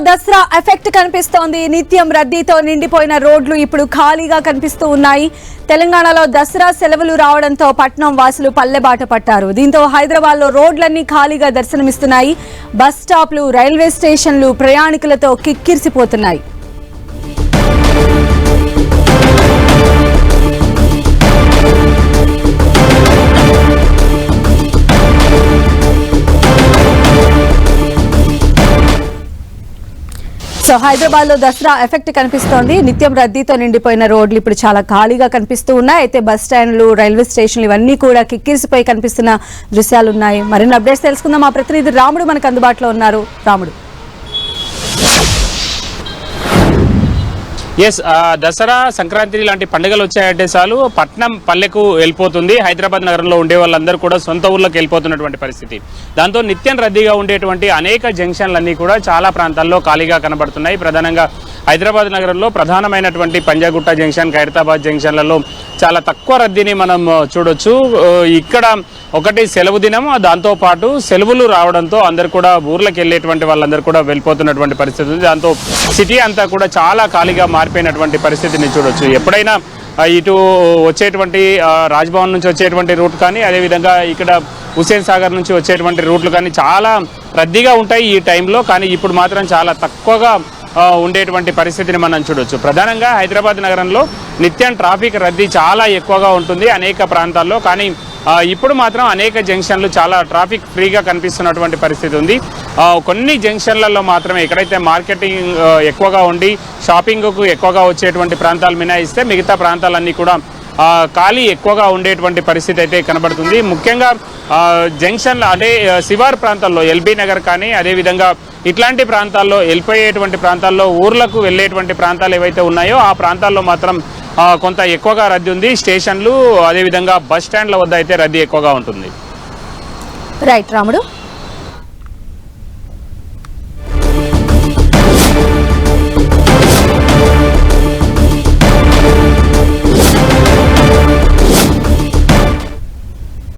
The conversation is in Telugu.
దసరా ఎఫెక్ట్ కనిపిస్తోంది. నిత్యం రద్దీతో నిండిపోయిన రోడ్లు ఇప్పుడు ఖాళీగా కనిపిస్తూ ఉన్నాయి. తెలంగాణలో దసరా సెలవులు రావడంతో పట్నం వాసులు పల్లెబాట పట్టారు. దీంతో హైదరాబాద్ లో రోడ్లన్నీ ఖాళీగా దర్శనమిస్తున్నాయి. బస్ స్టాప్లు, రైల్వే స్టేషన్లు ప్రయాణికులతో కిక్కిరిసిపోతున్నాయి. సో హైదరాబాద్ లో దసరా ఎఫెక్ట్ కనిపిస్తోంది. నిత్యం రద్దీతో నిండిపోయిన రోడ్లు ఇప్పుడు చాలా ఖాళీగా కనిపిస్తూ ఉన్నాయి. అయితే బస్ స్టాండ్లు, రైల్వే స్టేషన్లు ఇవన్నీ కూడా కిక్కిరిసిపోయి కనిపిస్తున్న దృశ్యాలు ఉన్నాయి. మరిన్ని అప్డేట్స్ తెలుసుకుందాం. మా ప్రతినిధి రాముడు మనకు అందుబాటులో ఉన్నారు. రాముడు. ఎస్, దసరా, సంక్రాంతి లాంటి పండుగలు వచ్చాయంటే చాలు పట్నం పల్లెకు వెళ్ళిపోతుంది. హైదరాబాద్ నగరంలో ఉండే వాళ్ళందరూ కూడా సొంత ఊర్లోకి వెళ్ళిపోతున్నటువంటి పరిస్థితి. దాంతో నిత్యం రద్దీగా ఉండేటువంటి అనేక జంక్షన్లన్నీ కూడా చాలా ప్రాంతాల్లో ఖాళీగా కనబడుతున్నాయి. ప్రధానంగా హైదరాబాద్ నగరంలో ప్రధానమైనటువంటి పంజాగుట్ట జంక్షన్, ఖైరతాబాద్ జంక్షన్లలో చాలా తక్కువ రద్దీని మనం చూడొచ్చు. ఇక్కడ ఒకటి సెలవు దినం, దాంతోపాటు సెలవులు రావడంతో అందరు కూడా ఊర్లకు వెళ్ళేటువంటి వాళ్ళందరూ కూడా వెళ్ళిపోతున్నటువంటి పరిస్థితి ఉంది. దాంతో సిటీ అంతా కూడా చాలా ఖాళీగా మారిపోయినటువంటి పరిస్థితిని చూడొచ్చు. ఎప్పుడైనా ఇటు వచ్చేటువంటి రాజ్భవన్ నుంచి వచ్చేటువంటి రూట్ కానీ, అదేవిధంగా ఇక్కడ హుస్సేన్ సాగర్ నుంచి వచ్చేటువంటి రూట్లు కానీ చాలా రద్దీగా ఉంటాయి ఈ టైంలో. కానీ ఇప్పుడు మాత్రం చాలా తక్కువగా ఉండేటువంటి పరిస్థితిని మనం చూడొచ్చు. ప్రధానంగా హైదరాబాద్ నగరంలో నిత్యం ట్రాఫిక్ రద్దీ చాలా ఎక్కువగా ఉంటుంది అనేక ప్రాంతాల్లో. కానీ ఇప్పుడు మాత్రం అనేక జంక్షన్లు చాలా ట్రాఫిక్ ఫ్రీగా కనిపిస్తున్నటువంటి పరిస్థితి ఉంది. కొన్ని జంక్షన్లలో మాత్రమే ఎక్కడైతే మార్కెటింగ్ ఎక్కువగా ఉండి షాపింగ్కు ఎక్కువగా వచ్చేటువంటి ప్రాంతాలు మినహాయిస్తే మిగతా ప్రాంతాలన్నీ కూడా ఖాళీ ఎక్కువగా ఉండేటువంటి పరిస్థితి అయితే కనబడుతుంది. ముఖ్యంగా జంక్షన్లు అంటే శివారు ప్రాంతాల్లో ఎల్బీ నగర్ కానీ, అదేవిధంగా ఇట్లాంటి ప్రాంతాల్లో వెళ్ళిపోయేటువంటి ప్రాంతాల్లో ఊర్లకు వెళ్ళేటువంటి ప్రాంతాలు ఏవైతే ఉన్నాయో ఆ ప్రాంతాల్లో మాత్రం కొంత ఎక్కువగా రద్దీ ఉంది. స్టేషన్లు, అదేవిధంగా బస్ స్టాండ్ల వద్ద అయితే రద్దీ ఎక్కువగా ఉంటుంది. రైట్ రాముడు.